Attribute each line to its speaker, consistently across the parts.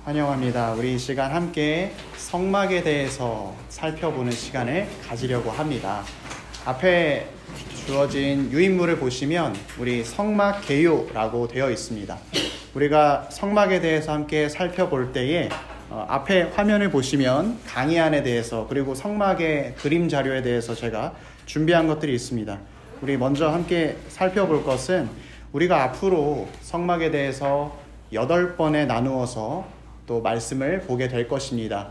Speaker 1: 환영합니다. 우리 이 시간 함께 성막에 대해서 살펴보는 시간을 가지려고 합니다. 앞에 주어진 유인물을 보시면 우리 성막 개요라고 되어 있습니다. 우리가 성막에 대해서 함께 살펴볼 때에 앞에 화면을 보시면 강의안에 대해서 그리고 성막의 그림 자료에 대해서 제가 준비한 것들이 있습니다. 우리 먼저 함께 살펴볼 것은 우리가 앞으로 성막에 대해서 8번에 나누어서 또 말씀을 보게 될 것입니다.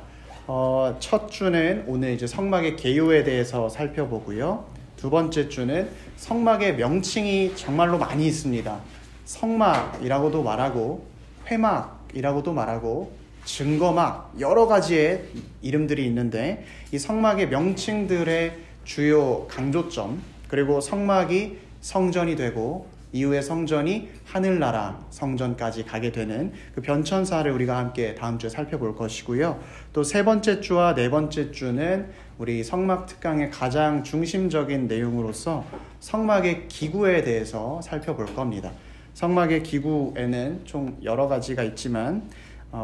Speaker 1: 첫 주는 오늘 이제 성막의 개요에 대해서 살펴보고요. 두 번째 주는 성막의 명칭이 정말로 많이 있습니다. 성막이라고도 말하고 회막이라고도 말하고 증거막 여러 가지의 이름들이 있는데 이 성막의 명칭들의 주요 강조점 그리고 성막이 성전이 되고 이후에 성전이 하늘나라 성전까지 가게 되는 그 변천사를 우리가 함께 다음 주에 살펴볼 것이고요. 또 세 번째 주와 네 번째 주는 우리 성막 특강의 가장 중심적인 내용으로서 성막의 기구에 대해서 살펴볼 겁니다. 성막의 기구에는 총 여러 가지가 있지만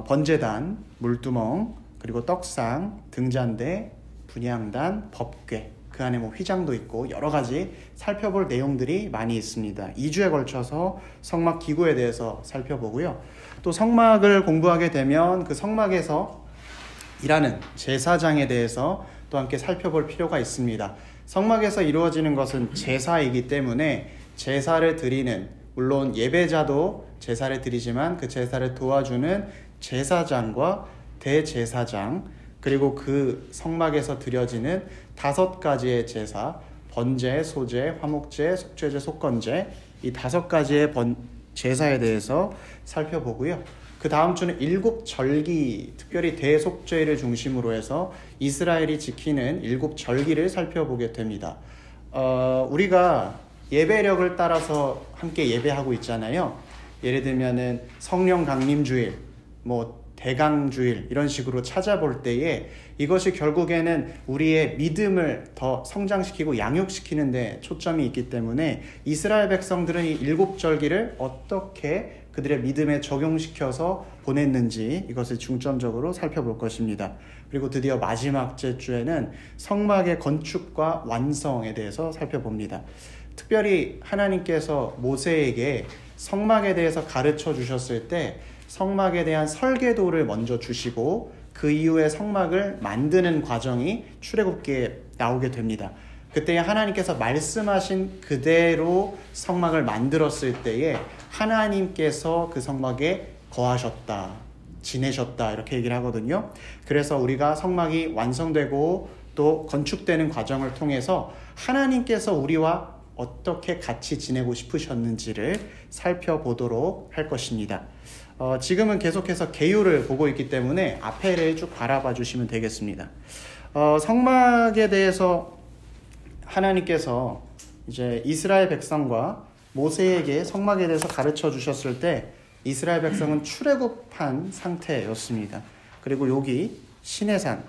Speaker 1: 번제단, 물두멍, 그리고 떡상, 등잔대, 분향단, 법궤 그 안에 휘장도 있고 여러 가지 살펴볼 내용들이 많이 있습니다. 2주에 걸쳐서 성막 기구에 대해서 살펴보고요. 또 성막을 공부하게 되면 그 성막에서 일하는 제사장에 대해서 또 함께 살펴볼 필요가 있습니다. 성막에서 이루어지는 것은 제사이기 때문에 제사를 드리는 물론 예배자도 제사를 드리지만 그 제사를 도와주는 제사장과 대제사장 그리고 그 성막에서 드려지는 5가지의 제사, 번제, 소제, 화목제, 속죄제, 속건제 이 5가지의 제사에 대해서 살펴보고요. 그 다음 주는 7절기, 특별히 대속죄를 중심으로 해서 이스라엘이 지키는 7절기를 살펴보게 됩니다. 우리가 예배력을 따라서 함께 예배하고 있잖아요. 예를 들면은 성령 강림주일, 대강주일 이런 식으로 찾아볼 때에 이것이 결국에는 우리의 믿음을 더 성장시키고 양육시키는 데 초점이 있기 때문에 이스라엘 백성들은 이 7절기를 어떻게 그들의 믿음에 적용시켜서 보냈는지 이것을 중점적으로 살펴볼 것입니다. 그리고 드디어 마지막 주에는 성막의 건축과 완성에 대해서 살펴봅니다. 특별히 하나님께서 모세에게 성막에 대해서 가르쳐 주셨을 때 성막에 대한 설계도를 먼저 주시고 그 이후에 성막을 만드는 과정이 출애굽기에 나오게 됩니다. 그때 하나님께서 말씀하신 그대로 성막을 만들었을 때에 하나님께서 그 성막에 거하셨다, 지내셨다 이렇게 얘기를 하거든요. 그래서 우리가 성막이 완성되고 또 건축되는 과정을 통해서 하나님께서 우리와 어떻게 같이 지내고 싶으셨는지를 살펴보도록 할 것입니다. 지금은 계속해서 개요를 보고 있기 때문에 앞에를 쭉 바라봐 주시면 되겠습니다. 성막에 대해서 하나님께서 이제 이스라엘 백성과 모세에게 성막에 대해서 가르쳐 주셨을 때 이스라엘 백성은 출애굽한 상태였습니다. 그리고 여기 시내산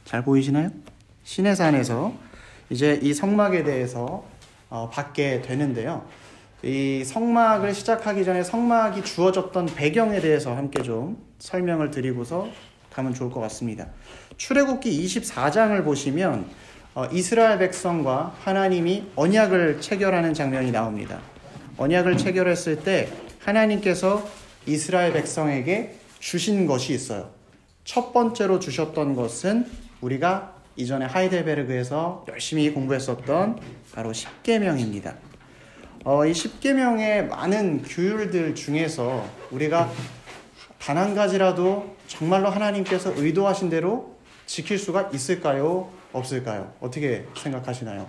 Speaker 1: 잘 보이시나요? 시내산에서 이제 이 성막에 대해서 받게 되는데요. 이 성막을 시작하기 전에 성막이 주어졌던 배경에 대해서 함께 좀 설명을 드리고서 가면 좋을 것 같습니다. 출애굽기 24장을 보시면 이스라엘 백성과 하나님이 언약을 체결하는 장면이 나옵니다. 언약을 체결했을 때 하나님께서 이스라엘 백성에게 주신 것이 있어요. 첫 번째로 주셨던 것은 우리가 이전에 하이델베르그에서 열심히 공부했었던 바로 십계명입니다. 이 십계명의 많은 규율들 중에서 우리가 단 한 가지라도 정말로 하나님께서 의도하신 대로 지킬 수가 있을까요? 없을까요? 어떻게 생각하시나요?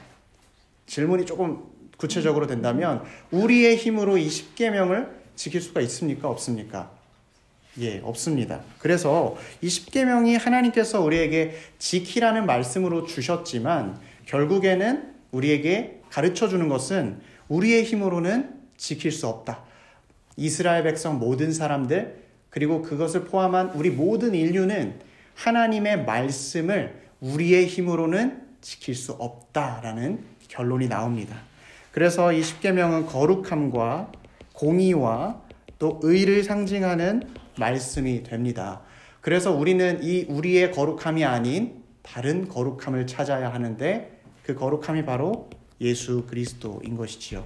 Speaker 1: 질문이 조금 구체적으로 된다면 우리의 힘으로 이 십계명을 지킬 수가 있습니까? 없습니까? 예, 없습니다. 그래서 이 십계명이 하나님께서 우리에게 지키라는 말씀으로 주셨지만 결국에는 우리에게 가르쳐주는 것은 우리의 힘으로는 지킬 수 없다. 이스라엘 백성 모든 사람들 그리고 그것을 포함한 우리 모든 인류는 하나님의 말씀을 우리의 힘으로는 지킬 수 없다라는 결론이 나옵니다. 그래서 이 십계명은 거룩함과 공의와 또 의를 상징하는 말씀이 됩니다. 그래서 우리는 이 우리의 거룩함이 아닌 다른 거룩함을 찾아야 하는데 그 거룩함이 바로 예수 그리스도인 것이지요.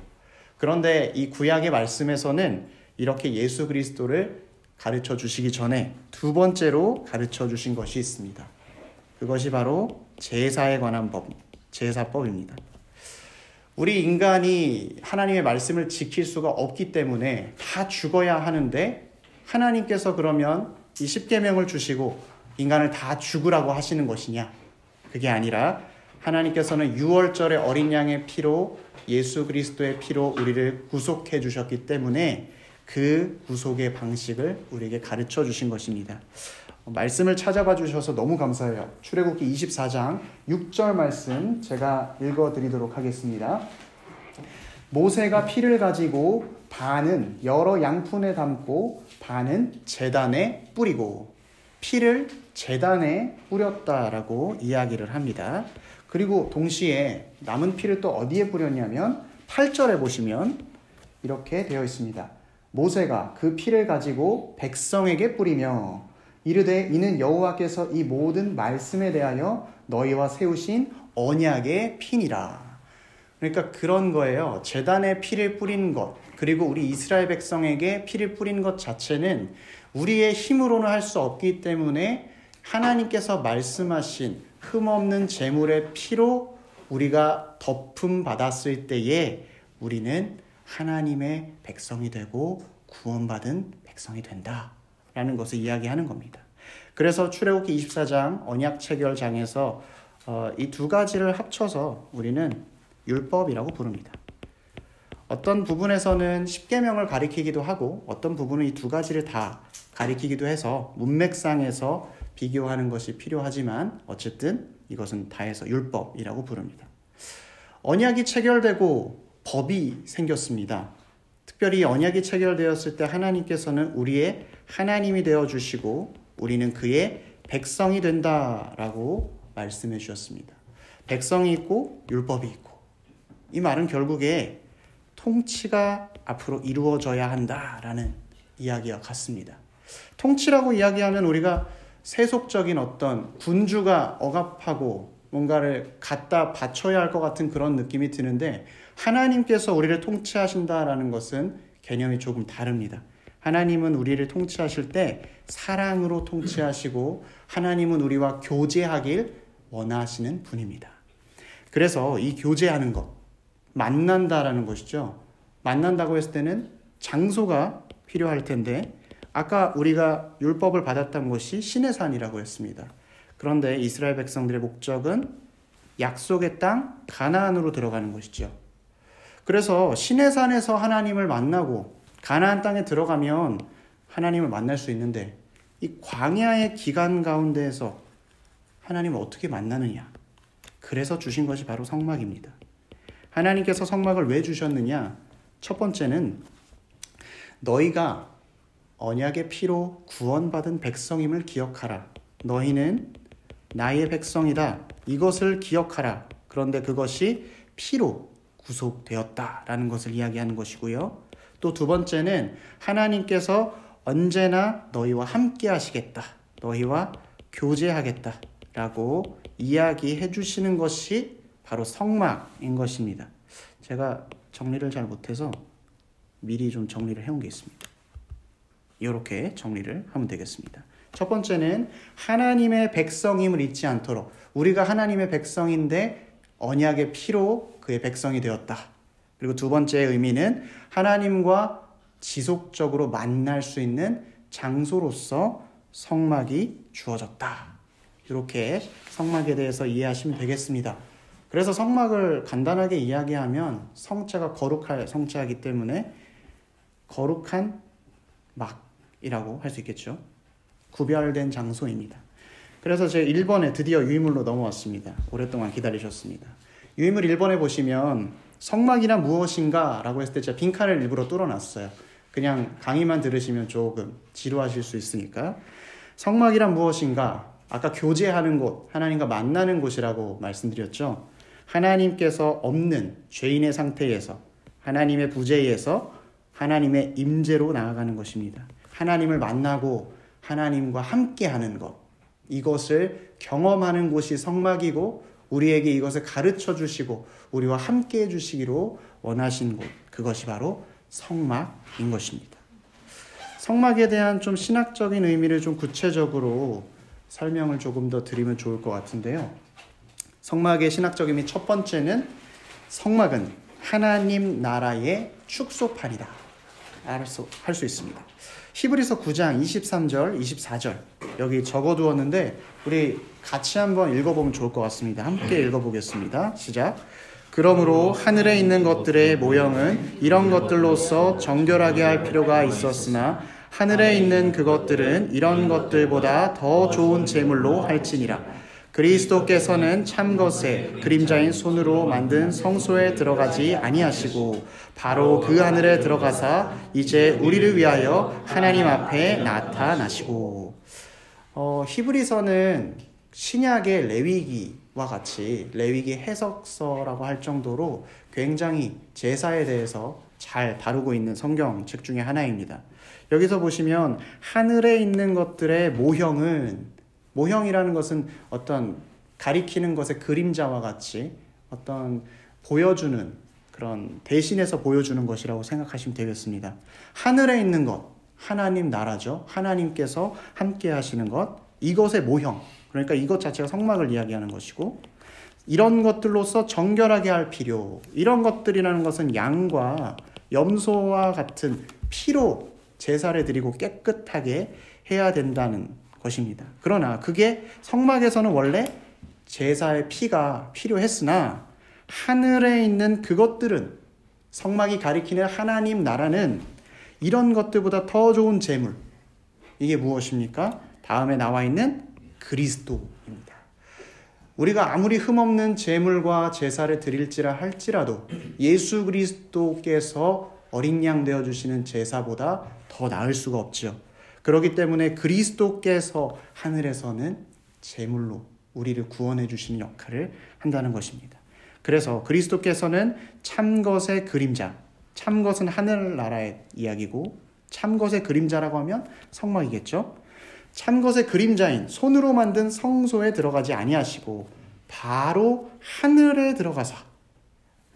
Speaker 1: 그런데 이 구약의 말씀에서는 이렇게 예수 그리스도를 가르쳐 주시기 전에 두 번째로 가르쳐 주신 것이 있습니다. 그것이 바로 제사에 관한 법, 제사법입니다. 우리 인간이 하나님의 말씀을 지킬 수가 없기 때문에 다 죽어야 하는데 하나님께서 그러면 이 십계명을 주시고 인간을 다 죽으라고 하시는 것이냐? 그게 아니라 하나님께서는 유월절의 어린 양의 피로 예수 그리스도의 피로 우리를 구속해 주셨기 때문에 그 구속의 방식을 우리에게 가르쳐 주신 것입니다. 말씀을 찾아봐 주셔서 너무 감사해요. 출애굽기 24장 6절 말씀 제가 읽어드리도록 하겠습니다. 모세가 피를 가지고 반은 여러 양푼에 담고 반은 제단에 뿌리고 피를 제단에 뿌렸다라고 이야기를 합니다. 그리고 동시에 남은 피를 또 어디에 뿌렸냐면 8절에 보시면 이렇게 되어 있습니다. 모세가 그 피를 가지고 백성에게 뿌리며 이르되 이는 여호와께서 이 모든 말씀에 대하여 너희와 세우신 언약의 피니라. 그러니까 그런 거예요. 제단에 피를 뿌린 것, 그리고 우리 이스라엘 백성에게 피를 뿌린 것 자체는 우리의 힘으로는 할 수 없기 때문에 하나님께서 말씀하신 흠없는 제물의 피로 우리가 덮음 받았을 때에 우리는 하나님의 백성이 되고 구원받은 백성이 된다라는 것을 이야기하는 겁니다. 그래서 출애굽기 24장 언약 체결장에서 이 두 가지를 합쳐서 우리는 율법이라고 부릅니다. 어떤 부분에서는 십계명을 가리키기도 하고 어떤 부분은 이 두 가지를 다 가리키기도 해서 문맥상에서 비교하는 것이 필요하지만 어쨌든 이것은 다 해서 율법이라고 부릅니다. 언약이 체결되고 법이 생겼습니다. 특별히 언약이 체결되었을 때 하나님께서는 우리의 하나님이 되어주시고 우리는 그의 백성이 된다라고 말씀해 주셨습니다. 백성이 있고 율법이 있고 이 말은 결국에 통치가 앞으로 이루어져야 한다라는 이야기와 같습니다. 통치라고 이야기하면 우리가 세속적인 어떤 군주가 억압하고 뭔가를 갖다 바쳐야 할 것 같은 그런 느낌이 드는데 하나님께서 우리를 통치하신다라는 것은 개념이 조금 다릅니다. 하나님은 우리를 통치하실 때 사랑으로 통치하시고 하나님은 우리와 교제하길 원하시는 분입니다. 그래서 이 교제하는 것, 만난다라는 것이죠. 만난다고 했을 때는 장소가 필요할 텐데 아까 우리가 율법을 받았던 곳이 시내산이라고 했습니다. 그런데 이스라엘 백성들의 목적은 약속의 땅 가나안으로 들어가는 것이죠. 그래서 시내산에서 하나님을 만나고 가나안 땅에 들어가면 하나님을 만날 수 있는데 이 광야의 기간 가운데에서 하나님을 어떻게 만나느냐? 그래서 주신 것이 바로 성막입니다. 하나님께서 성막을 왜 주셨느냐? 첫 번째는 너희가 언약의 피로 구원받은 백성임을 기억하라. 너희는 나의 백성이다. 이것을 기억하라. 그런데 그것이 피로 구속되었다라는 것을 이야기하는 것이고요. 또 두 번째는 하나님께서 언제나 너희와 함께 하시겠다. 너희와 교제하겠다라고 이야기해 주시는 것이 바로 성막인 것입니다. 제가 정리를 잘 못해서 미리 좀 정리를 해온 게 있습니다. 이렇게 정리를 하면 되겠습니다. 첫 번째는 하나님의 백성임을 잊지 않도록 우리가 하나님의 백성인데 언약의 피로 그의 백성이 되었다. 그리고 두 번째의 의미는 하나님과 지속적으로 만날 수 있는 장소로서 성막이 주어졌다. 이렇게 성막에 대해서 이해하시면 되겠습니다. 그래서 성막을 간단하게 이야기하면 성자가 거룩할 성자이기 때문에 거룩한 막이라고 할 수 있겠죠. 구별된 장소입니다. 그래서 제 1번에 드디어 유인물로 넘어왔습니다. 오랫동안 기다리셨습니다. 유인물 1번에 보시면 성막이란 무엇인가 라고 했을 때 제가 빈칸을 일부러 뚫어놨어요. 그냥 강의만 들으시면 조금 지루하실 수 있으니까. 성막이란 무엇인가? 아까 교제하는 곳, 하나님과 만나는 곳이라고 말씀드렸죠. 하나님께서 없는 죄인의 상태에서 하나님의 부재에서 하나님의 임재로 나아가는 것입니다. 하나님을 만나고 하나님과 함께하는 것, 이것을 경험하는 곳이 성막이고 우리에게 이것을 가르쳐 주시고 우리와 함께해 주시기로 원하신 곳, 그것이 바로 성막인 것입니다. 성막에 대한 좀 신학적인 의미를 좀 구체적으로 설명을 조금 더 드리면 좋을 것 같은데요. 성막의 신학적인 의미 첫 번째는 성막은 하나님 나라의 축소판이다 할 수 있습니다. 히브리서 9장 23절, 24절 여기 적어두었는데 우리 같이 한번 읽어보면 좋을 것 같습니다. 함께 읽어보겠습니다. 시작. 그러므로 하늘에 있는 것들의 모형은 이런 것들로서 정결하게 할 필요가 있었으나 하늘에 있는 그것들은 이런 것들보다 더 좋은 제물로 할지니라. 그리스도께서는 참것의 그림자인 손으로 만든 성소에 들어가지 아니하시고 바로 그 하늘에 들어가사 이제 우리를 위하여 하나님 앞에 나타나시고. 히브리서는 신약의 레위기와 같이 레위기 해석서라고 할 정도로 굉장히 제사에 대해서 잘 다루고 있는 성경책 중에 하나입니다. 여기서 보시면 하늘에 있는 것들의 모형이라는 것은 어떤 가리키는 것의 그림자와 같이 어떤 보여주는 그런 대신해서 보여주는 것이라고 생각하시면 되겠습니다. 하늘에 있는 것, 하나님 나라죠. 하나님께서 함께 하시는 것, 이것의 모형, 그러니까 이것 자체가 성막을 이야기하는 것이고 이런 것들로서 정결하게 할 필요, 이런 것들이라는 것은 양과 염소와 같은 피로 제사를 드리고 깨끗하게 해야 된다는 것입니다. 그러나 그게 성막에서는 원래 제사의 피가 필요했으나 하늘에 있는 그것들은 성막이 가리키는 하나님 나라는 이런 것들보다 더 좋은 제물, 이게 무엇입니까? 다음에 나와 있는 그리스도입니다. 우리가 아무리 흠없는 제물과 제사를 드릴지라 할지라도 예수 그리스도께서 어린 양 되어주시는 제사보다 더 나을 수가 없죠. 그렇기 때문에 그리스도께서 하늘에서는 제물로 우리를 구원해 주시는 역할을 한다는 것입니다. 그래서 그리스도께서는 참것의 그림자, 참것은 하늘나라의 이야기고 참것의 그림자라고 하면 성막이겠죠. 참것의 그림자인 손으로 만든 성소에 들어가지 아니하시고 바로 하늘에 들어가사.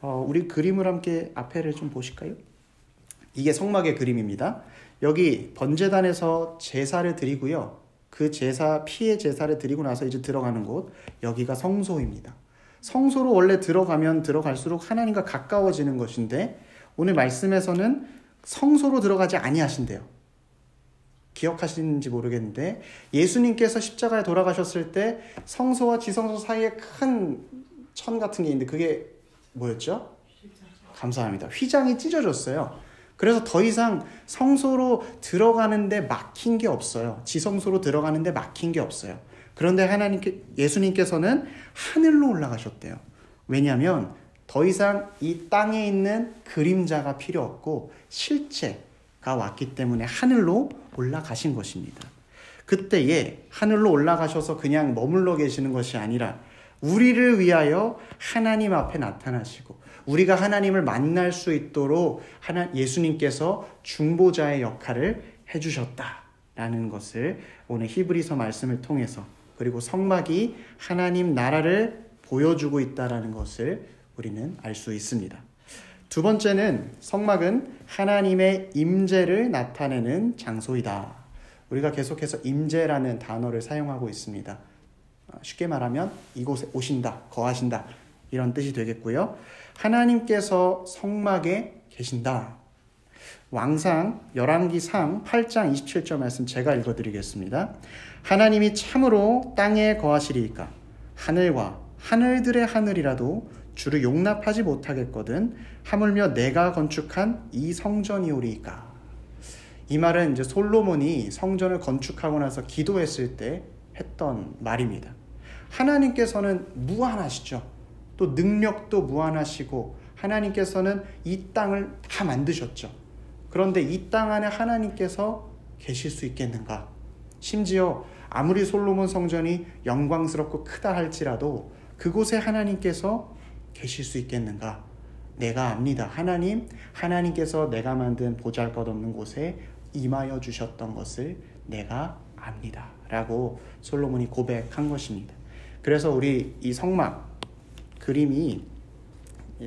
Speaker 1: 우리 그림을 함께 앞에를 좀 보실까요? 이게 성막의 그림입니다. 여기 번제단에서 제사를 드리고요. 그 제사, 피의 제사를 드리고 나서 이제 들어가는 곳, 여기가 성소입니다. 성소로 원래 들어가면 들어갈수록 하나님과 가까워지는 것인데 오늘 말씀에서는 성소로 들어가지 아니하신대요. 기억하시는지 모르겠는데 예수님께서 십자가에 돌아가셨을 때 성소와 지성소 사이에 큰 천 같은 게 있는데 그게 뭐였죠? 감사합니다. 휘장이 찢어졌어요. 그래서 더 이상 성소로 들어가는데 막힌 게 없어요. 지성소로 들어가는데 막힌 게 없어요. 그런데 예수님께서는 하늘로 올라가셨대요. 왜냐하면 더 이상 이 땅에 있는 그림자가 필요 없고 실체가 왔기 때문에 하늘로 올라가신 것입니다. 그때에 하늘로 올라가셔서 그냥 머물러 계시는 것이 아니라 우리를 위하여 하나님 앞에 나타나시고 우리가 하나님을 만날 수 있도록 예수님께서 중보자의 역할을 해주셨다라는 것을 오늘 히브리서 말씀을 통해서 그리고 성막이 하나님 나라를 보여주고 있다는 것을 우리는 알 수 있습니다. 두 번째는 성막은 하나님의 임재를 나타내는 장소이다. 우리가 계속해서 임재라는 단어를 사용하고 있습니다. 쉽게 말하면 이곳에 오신다, 거하신다 이런 뜻이 되겠고요. 하나님께서 성막에 계신다. 왕상 열왕기상 8장 27절 말씀 제가 읽어드리겠습니다. 하나님이 참으로 땅에 거하시리이까 하늘과 하늘들의 하늘이라도 주를 용납하지 못하겠거든 하물며 내가 건축한 이 성전이오리이까. 이 말은 이제 솔로몬이 성전을 건축하고 나서 기도했을 때 했던 말입니다. 하나님께서는 무한하시죠. 또 능력도 무한하시고 하나님께서는 이 땅을 다 만드셨죠. 그런데 이 땅 안에 하나님께서 계실 수 있겠는가? 심지어 아무리 솔로몬 성전이 영광스럽고 크다 할지라도 그곳에 하나님께서 계실 수 있겠는가? 내가 압니다. 하나님께서 내가 만든 보잘것없는 곳에 임하여 주셨던 것을 내가 압니다 라고 솔로몬이 고백한 것입니다. 그래서 우리 이 성막 그림이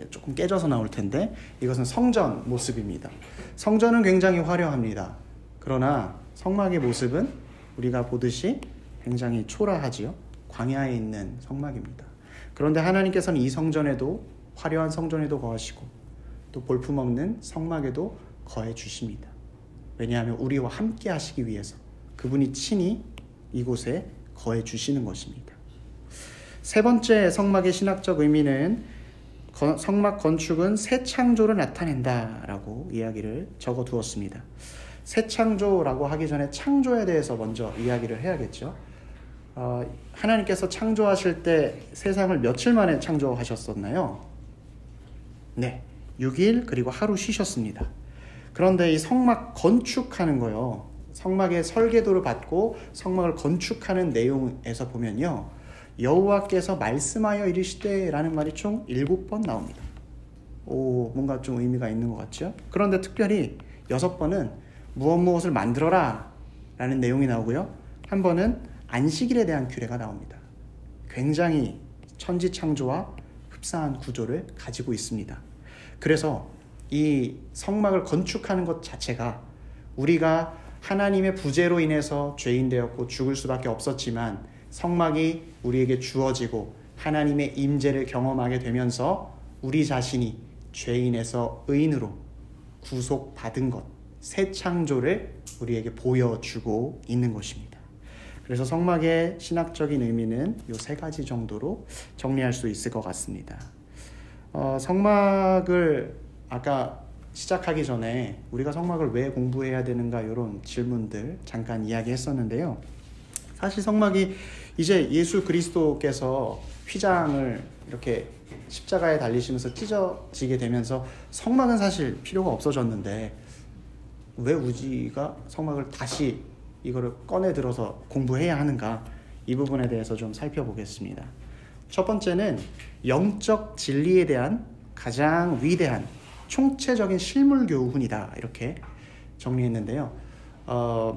Speaker 1: 조금 깨져서 나올 텐데 이것은 성전 모습입니다. 성전은 굉장히 화려합니다. 그러나 성막의 모습은 우리가 보듯이 굉장히 초라하지요. 광야에 있는 성막입니다. 그런데 하나님께서는 이 성전에도, 화려한 성전에도 거하시고 또 볼품없는 성막에도 거해 주십니다. 왜냐하면 우리와 함께 하시기 위해서 그분이 친히 이곳에 거해 주시는 것입니다. 세 번째 성막의 신학적 의미는 성막 건축은 새 창조를 나타낸다라고 이야기를 적어 두었습니다. 새 창조라고 하기 전에 창조에 대해서 먼저 이야기를 해야겠죠. 하나님께서 창조하실 때 세상을 며칠 만에 창조하셨었나요? 네, 6일 그리고 하루 쉬셨습니다. 그런데 이 성막 건축하는 거요, 성막의 설계도를 받고 성막을 건축하는 내용에서 보면요, 여호와께서 말씀하여 이르시되 라는 말이 총 7번 나옵니다. 뭔가 좀 의미가 있는 것 같죠? 그런데 특별히 6번은 무엇을 만들어라 라는 내용이 나오고요, 한 번은 안식일에 대한 규례가 나옵니다. 굉장히 천지창조와 흡사한 구조를 가지고 있습니다. 그래서 이 성막을 건축하는 것 자체가 우리가 하나님의 부재로 인해서 죄인 되었고 죽을 수밖에 없었지만 성막이 우리에게 주어지고 하나님의 임재를 경험하게 되면서 우리 자신이 죄인에서 의인으로 구속받은 것, 새 창조를 우리에게 보여주고 있는 것입니다. 그래서 성막의 신학적인 의미는 이 세 가지 정도로 정리할 수 있을 것 같습니다. 성막을 아까 시작하기 전에 우리가 성막을 왜 공부해야 되는가 이런 질문들 잠깐 이야기했었는데요. 사실 성막이 이제 예수 그리스도께서 휘장을 이렇게 십자가에 달리시면서 찢어지게 되면서 성막은 사실 필요가 없어졌는데 왜 우리가 성막을 다시 이거를 꺼내 들어서 공부해야 하는가, 이 부분에 대해서 좀 살펴보겠습니다. 첫 번째는 영적 진리에 대한 가장 위대한 총체적인 실물 교훈이다, 이렇게 정리했는데요.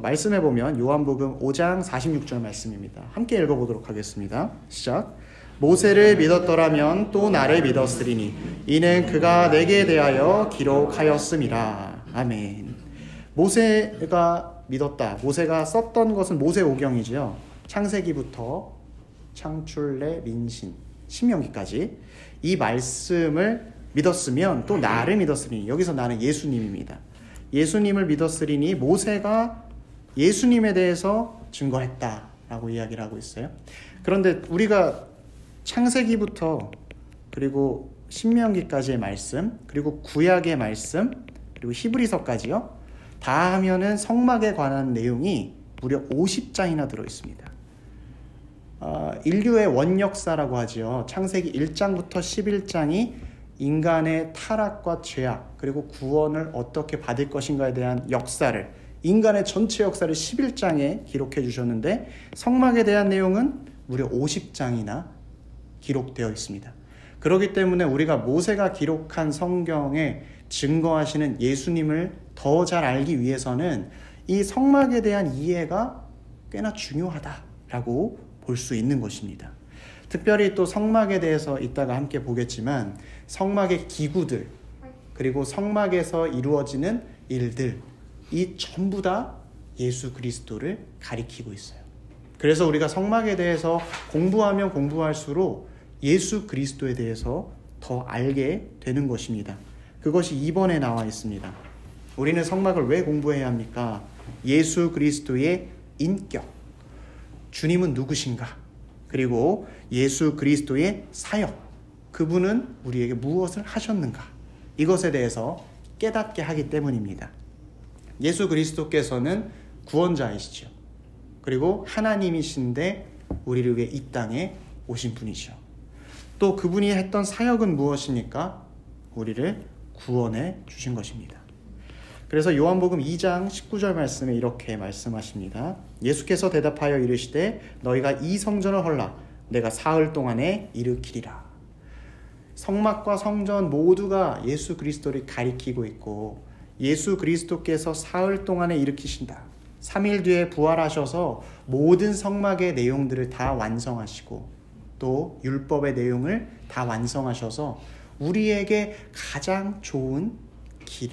Speaker 1: 말씀해 보면 요한복음 5장 46절 말씀입니다. 함께 읽어보도록 하겠습니다. 시작. 모세를 믿었더라면 또 나를 믿었으리니 이는 그가 내게 대하여 기록하였음이라. 아멘. 모세가 믿었다. 모세가 썼던 것은 모세오경이지요. 창세기부터 창출내 민신 신명기까지 이 말씀을 믿었으면 또 나를 믿었으리니, 여기서 나는 예수님입니다. 예수님을 믿었으리니 모세가 예수님에 대해서 증거했다라고 이야기를 하고 있어요. 그런데 우리가 창세기부터 그리고 신명기까지의 말씀, 그리고 구약의 말씀, 그리고 히브리서까지요, 다 하면은 성막에 관한 내용이 무려 50장이나 들어있습니다. 인류의 원역사라고 하지요. 창세기 1장부터 11장이 인간의 타락과 죄악, 그리고 구원을 어떻게 받을 것인가에 대한 역사를, 인간의 전체 역사를 11장에 기록해 주셨는데 성막에 대한 내용은 무려 50장이나 기록되어 있습니다. 그렇기 때문에 우리가 모세가 기록한 성경에 증거하시는 예수님을 더 잘 알기 위해서는 이 성막에 대한 이해가 꽤나 중요하다라고 볼 수 있는 것입니다. 특별히 또 성막에 대해서 이따가 함께 보겠지만 성막의 기구들, 그리고 성막에서 이루어지는 일들, 이 전부 다 예수 그리스도를 가리키고 있어요. 그래서 우리가 성막에 대해서 공부하면 공부할수록 예수 그리스도에 대해서 더 알게 되는 것입니다. 그것이 2번에 나와 있습니다. 우리는 성막을 왜 공부해야 합니까? 예수 그리스도의 인격, 주님은 누구신가? 그리고 예수 그리스도의 사역, 그분은 우리에게 무엇을 하셨는가? 이것에 대해서 깨닫게 하기 때문입니다. 예수 그리스도께서는 구원자이시죠. 그리고 하나님이신데 우리를 위해 이 땅에 오신 분이죠. 또 그분이 했던 사역은 무엇입니까? 우리를 구원해 주신 것입니다. 그래서 요한복음 2장 19절 말씀에 이렇게 말씀하십니다. 예수께서 대답하여 이르시되 너희가 이 성전을 헐라 내가 사흘 동안에 일으키리라. 성막과 성전 모두가 예수 그리스도를 가리키고 있고 예수 그리스도께서 사흘 동안에 일으키신다. 3일 뒤에 부활하셔서 모든 성막의 내용들을 다 완성하시고 또 율법의 내용을 다 완성하셔서 우리에게 가장 좋은 길,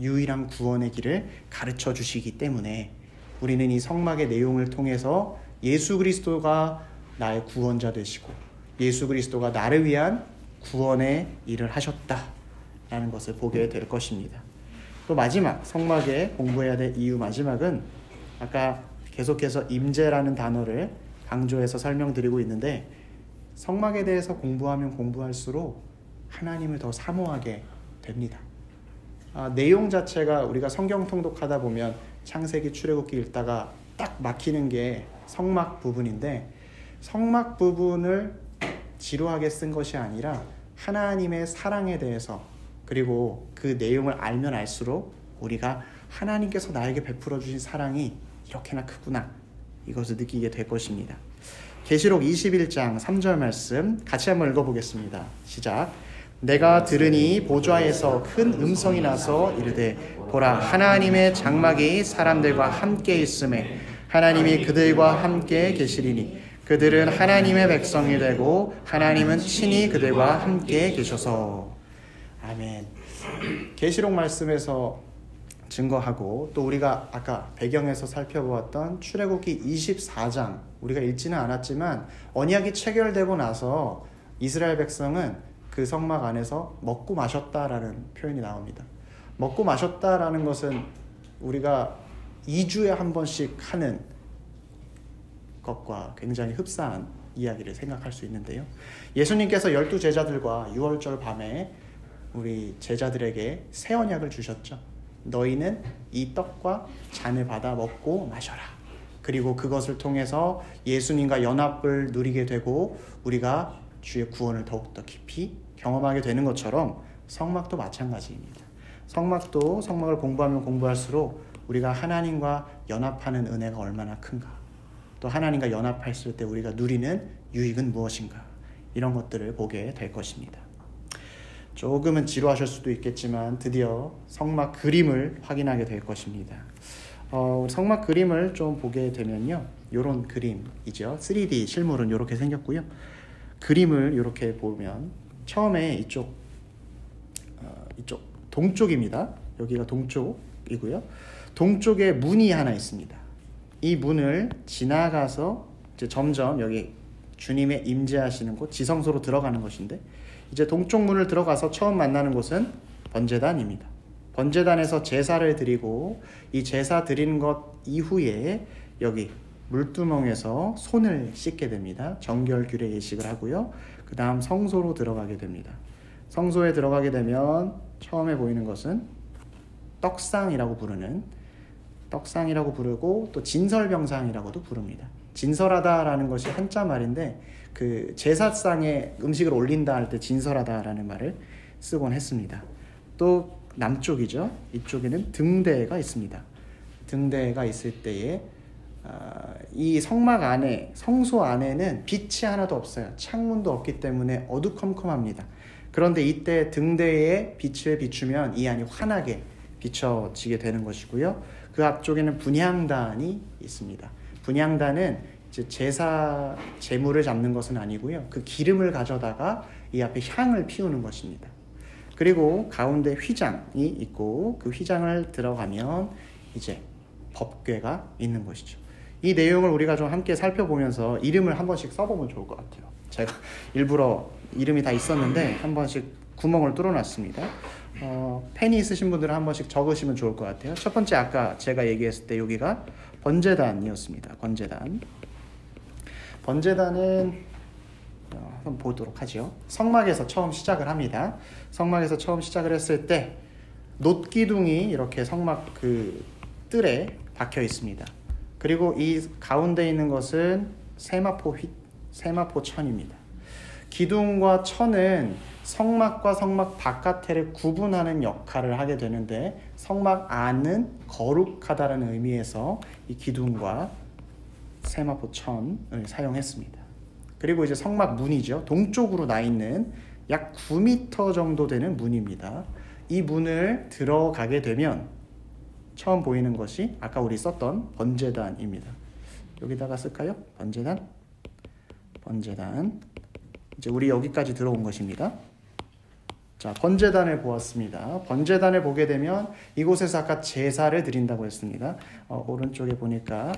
Speaker 1: 유일한 구원의 길을 가르쳐 주시기 때문에 우리는 이 성막의 내용을 통해서 예수 그리스도가 나의 구원자 되시고 예수 그리스도가 나를 위한 구원의 일을 하셨다라는 것을 보게 될 것입니다. 또 마지막 성막에 공부해야 될 이유 마지막은 아까 계속해서 임재라는 단어를 강조해서 설명드리고 있는데 성막에 대해서 공부하면 공부할수록 하나님을 더 사모하게 됩니다. 내용 자체가 우리가 성경 통독하다 보면 창세기, 출애굽기 읽다가 딱 막히는 게 성막 부분인데 성막 부분을 지루하게 쓴 것이 아니라 하나님의 사랑에 대해서 그리고 그 내용을 알면 알수록 우리가 하나님께서 나에게 베풀어 주신 사랑이 이렇게나 크구나 이것을 느끼게 될 것입니다. 계시록 21장 3절 말씀 같이 한번 읽어보겠습니다. 시작. 내가 들으니 보좌에서 큰 음성이 나서 이르되 보라 하나님의 장막이 사람들과 함께 있음에 하나님이 그들과 함께 계시리니 그들은 하나님의 백성이 되고 하나님은 친히 그들과 함께 계셔서. 아멘. 계시록 말씀에서 증거하고 또 우리가 아까 배경에서 살펴보았던 출애굽기 24장 우리가 읽지는 않았지만 언약이 체결되고 나서 이스라엘 백성은 그 성막 안에서 먹고 마셨다라는 표현이 나옵니다. 먹고 마셨다라는 것은 우리가 2주에 한 번씩 하는 것과 굉장히 흡사한 이야기를 생각할 수 있는데요. 예수님께서 12제자들과 6월절 밤에 우리 제자들에게 새 언약을 주셨죠. 너희는 이 떡과 잔을 받아 먹고 마셔라. 그리고 그것을 통해서 예수님과 연합을 누리게 되고 우리가 주의 구원을 더욱더 깊이 경험하게 되는 것처럼 성막도 마찬가지입니다. 성막을 공부하면 공부할수록 우리가 하나님과 연합하는 은혜가 얼마나 큰가, 또 하나님과 연합했을 때 우리가 누리는 유익은 무엇인가, 이런 것들을 보게 될 것입니다. 조금은 지루하실 수도 있겠지만 드디어 성막 그림을 확인하게 될 것입니다. 성막 그림을 좀 보게 되면요, 이런 그림이죠. 3D 실물은 이렇게 생겼고요. 그림을 이렇게 보면 처음에 이쪽 동쪽입니다. 여기가 동쪽이고요. 동쪽에 문이 하나 있습니다. 이 문을 지나가서 이제 점점 여기 주님의 임재하시는 곳 지성소로 들어가는 것인데, 이제 동쪽 문을 들어가서 처음 만나는 곳은 번제단입니다. 번제단에서 제사를 드리고 이 제사 드린 것 이후에 여기 물두멍에서 손을 씻게 됩니다. 정결규례 예식을 하고요. 그 다음 성소로 들어가게 됩니다. 성소에 들어가게 되면 처음에 보이는 것은 떡상이라고 부르고 또 진설병상이라고도 부릅니다. 진설하다라는 것이 한자 말인데 그 제사상에 음식을 올린다 할 때 진설하다라는 말을 쓰곤 했습니다. 또 남쪽이죠. 이쪽에는 등대가 있습니다. 등대가 있을 때에 이 성막 안에, 성소 안에는 빛이 하나도 없어요. 창문도 없기 때문에 어두컴컴합니다. 그런데 이때 등대에 빛을 비추면 이 안이 환하게 비춰지게 되는 것이고요. 그 앞쪽에는 분향단이 있습니다. 분향단은 이제 제사 제물을 잡는 것은 아니고요. 그 기름을 가져다가 이 앞에 향을 피우는 것입니다. 그리고 가운데 휘장이 있고 그 휘장을 들어가면 이제 법궤가 있는 것이죠. 이 내용을 우리가 좀 함께 살펴보면서 이름을 한 번씩 써보면 좋을 것 같아요. 제가 일부러 이름이 다 있었는데 한 번씩 구멍을 뚫어놨습니다. 펜이 있으신 분들은 한 번씩 적으시면 좋을 것 같아요. 첫 번째 아까 제가 얘기했을 때 여기가 번제단이었습니다. 번제단은 한번 보도록 하죠. 성막에서 처음 시작을 합니다. 성막에서 처음 시작을 했을 때 놋기둥이 이렇게 성막 그 뜰에 박혀 있습니다. 그리고 이 가운데 있는 것은 세마포 천입니다. 기둥과 천은 성막과 성막 바깥을 구분하는 역할을 하게 되는데 성막 안은 거룩하다는 의미에서 이 기둥과 세마포 천을 사용했습니다. 그리고 이제 성막 문이죠. 동쪽으로 나 있는 약 9m 정도 되는 문입니다. 이 문을 들어가게 되면 처음 보이는 것이 아까 우리 썼던 번제단입니다. 여기다가 쓸까요? 번제단. 이제 우리 여기까지 들어온 것입니다. 자, 번제단을 보았습니다. 번제단을 보게 되면 이곳에서 아까 제사를 드린다고 했습니다. 오른쪽에 보니까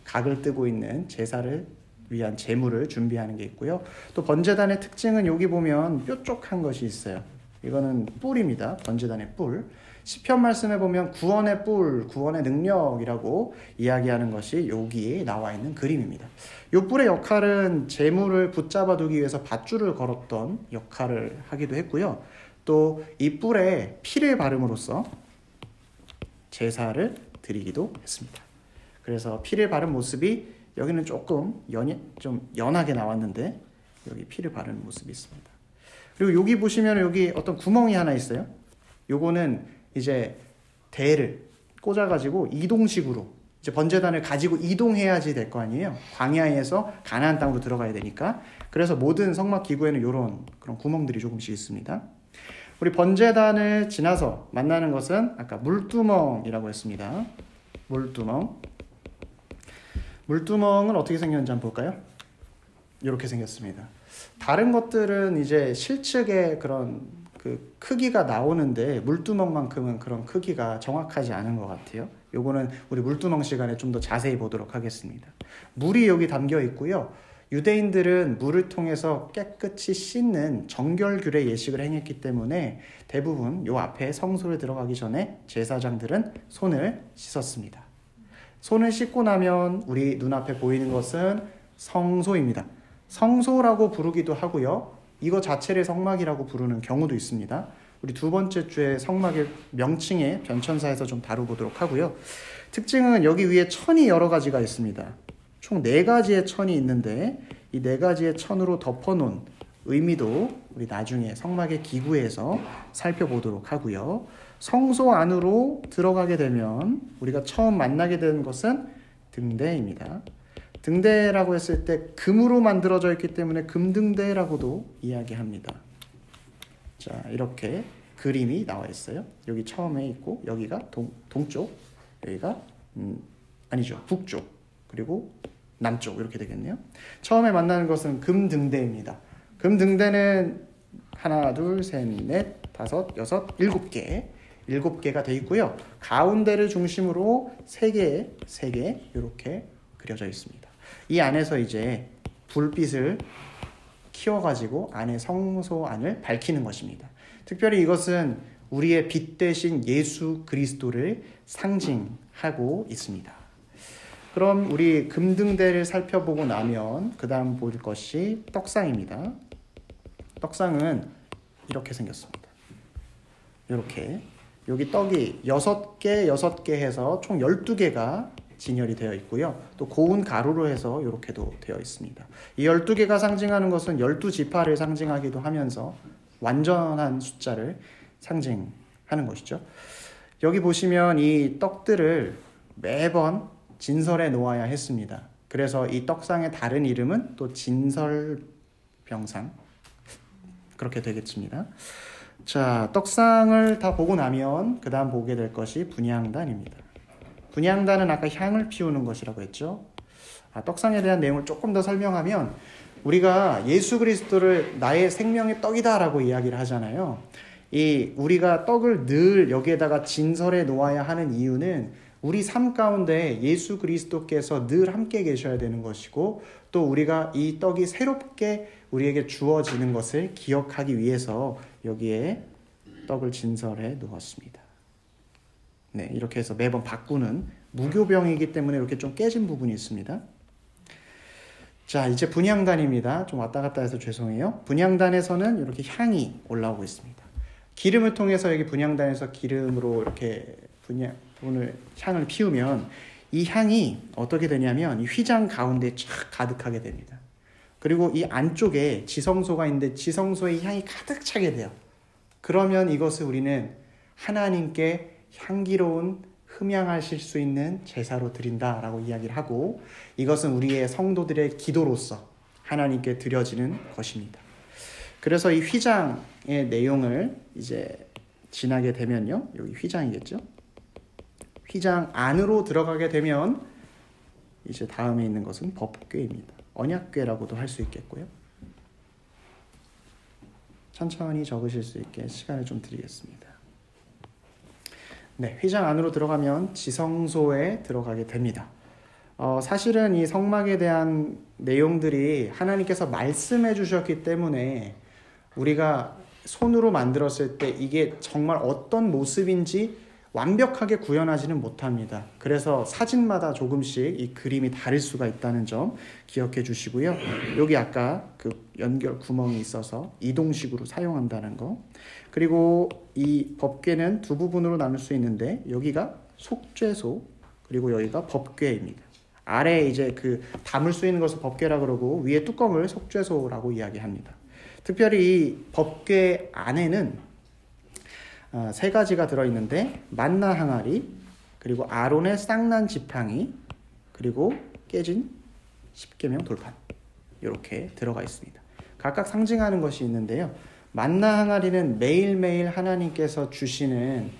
Speaker 1: 각을 뜨고 있는 제사를 위한 제물을 준비하는 게 있고요. 또 번제단의 특징은 여기 보면 뾰족한 것이 있어요. 이거는 뿔입니다. 번제단의 뿔. 시편 말씀에 보면 구원의 뿔, 구원의 능력이라고 이야기하는 것이 여기에 나와 있는 그림입니다. 이 뿔의 역할은 제물을 붙잡아 두기 위해서 밧줄을 걸었던 역할을 하기도 했고요. 또 이 뿔에 피를 바름으로써 제사를 드리기도 했습니다. 그래서 피를 바른 모습이 여기는 좀 연하게 나왔는데 여기 피를 바르는 모습이 있습니다. 그리고 여기 보시면 여기 어떤 구멍이 하나 있어요. 요거는 이제 대를 꽂아가지고 이동식으로 이제 번제단을 가지고 이동해야지 될 거 아니에요. 광야에서 가나안 땅으로 들어가야 되니까. 그래서 모든 성막 기구에는 이런 그런 구멍들이 조금씩 있습니다. 우리 번제단을 지나서 만나는 것은 아까 물두멍이라고 했습니다. 물두멍은 어떻게 생겼는지 한번 볼까요? 이렇게 생겼습니다. 다른 것들은 이제 실측의 그런 그 크기가 나오는데 물두멍만큼은 그런 크기가 정확하지 않은 것 같아요. 요거는 우리 물두멍 시간에 좀 더 자세히 보도록 하겠습니다. 물이 여기 담겨 있고요. 유대인들은 물을 통해서 깨끗이 씻는 정결규례 예식을 행했기 때문에 대부분 요 앞에 성소에 들어가기 전에 제사장들은 손을 씻었습니다. 손을 씻고 나면 우리 눈앞에 보이는 것은 성소입니다. 성소라고 부르기도 하고요. 이거 자체를 성막이라고 부르는 경우도 있습니다. 우리 두 번째 주에 성막의 명칭에 변천사에서 좀 다뤄보도록 하고요. 특징은 여기 위에 천이 여러 가지가 있습니다. 총 4가지의 천이 있는데 이 4가지의 천으로 덮어놓은 의미도 우리 나중에 성막의 기구에서 살펴보도록 하고요. 성소 안으로 들어가게 되면 우리가 처음 만나게 되는 것은 등대입니다. 등대라고 했을 때 금으로 만들어져 있기 때문에 금등대라고도 이야기합니다. 자, 이렇게 그림이 나와 있어요. 여기 처음에 있고 여기가 동쪽, 여기가 아니죠, 북쪽, 그리고 남쪽 이렇게 되겠네요. 처음에 만나는 것은 금등대입니다. 금등대는 하나, 둘, 셋, 넷, 다섯, 여섯, 7개 7개가 되어 있고요. 가운데를 중심으로 3개 이렇게 그려져 있습니다. 이 안에서 이제 불빛을 키워가지고 안에 성소 안을 밝히는 것입니다. 특별히 이것은 우리의 빛 대신 예수 그리스도를 상징하고 있습니다. 그럼 우리 금등대를 살펴보고 나면 그 다음 볼 것이 떡상입니다. 떡상은 이렇게 생겼습니다. 이렇게 여기 떡이 6개 해서 총 12개가 진열이 되어 있고요. 또 고운 가루로 해서 이렇게도 되어 있습니다. 이 12개가 상징하는 것은 12지파를 상징하기도 하면서 완전한 숫자를 상징하는 것이죠. 여기 보시면 이 떡들을 매번 진설에 놓아야 했습니다. 그래서 이 떡상의 다른 이름은 또 진설병상 그렇게 되겠습니다. 자, 떡상을 다 보고 나면 그 다음 보게 될 것이 분향단입니다. 분향단은 아까 향을 피우는 것이라고 했죠. 떡상에 대한 내용을 조금 더 설명하면 우리가 예수 그리스도를 나의 생명의 떡이다 라고 이야기를 하잖아요. 우리가 떡을 늘 여기에다가 진설에 놓아야 하는 이유는 우리 삶 가운데 예수 그리스도께서 늘 함께 계셔야 되는 것이고 또 우리가 이 떡이 새롭게 우리에게 주어지는 것을 기억하기 위해서 여기에 떡을 진설에 놓았습니다. 네, 이렇게 해서 매번 바꾸는 무교병이기 때문에 이렇게 좀 깨진 부분이 있습니다. 자, 이제 분향단입니다. 좀 왔다 갔다 해서 죄송해요. 분향단에서는 이렇게 향이 올라오고 있습니다. 기름을 통해서 여기 분향단에서 기름으로 이렇게 향을 피우면 이 향이 어떻게 되냐면 이 휘장 가운데 쫙 가득하게 됩니다. 그리고 이 안쪽에 지성소가 있는데 지성소에 이 향이 가득 차게 돼요. 그러면 이것을 우리는 하나님께 향기로운 흠향하실 수 있는 제사로 드린다라고 이야기를 하고 이것은 우리의 성도들의 기도로서 하나님께 드려지는 것입니다. 그래서 이 휘장의 내용을 이제 지나게 되면요. 여기 휘장이겠죠. 휘장 안으로 들어가게 되면 이제 다음에 있는 것은 법궤입니다. 언약궤라고도 할 수 있겠고요. 천천히 적으실 수 있게 시간을 좀 드리겠습니다. 네, 휘장 안으로 들어가면 지성소에 들어가게 됩니다. 사실은 이 성막에 대한 내용들이 하나님께서 말씀해 주셨기 때문에 우리가 손으로 만들었을 때 이게 정말 어떤 모습인지 완벽하게 구현하지는 못합니다. 그래서 사진마다 조금씩 이 그림이 다를 수가 있다는 점 기억해 주시고요. 여기 아까 그 연결 구멍이 있어서 이동식으로 사용한다는 거. 그리고 이 법궤는 두 부분으로 나눌 수 있는데 여기가 속죄소 그리고 여기가 법궤입니다. 아래에 이제 그 담을 수 있는 것을 법궤라 그러고 위에 뚜껑을 속죄소라고 이야기합니다. 특별히 이 법궤 안에는 세 가지가 들어있는데 만나 항아리, 그리고 아론의 쌍난 지팡이, 그리고 깨진 십계명 돌판 이렇게 들어가 있습니다. 각각 상징하는 것이 있는데요. 만나 항아리는 매일매일 하나님께서 주시는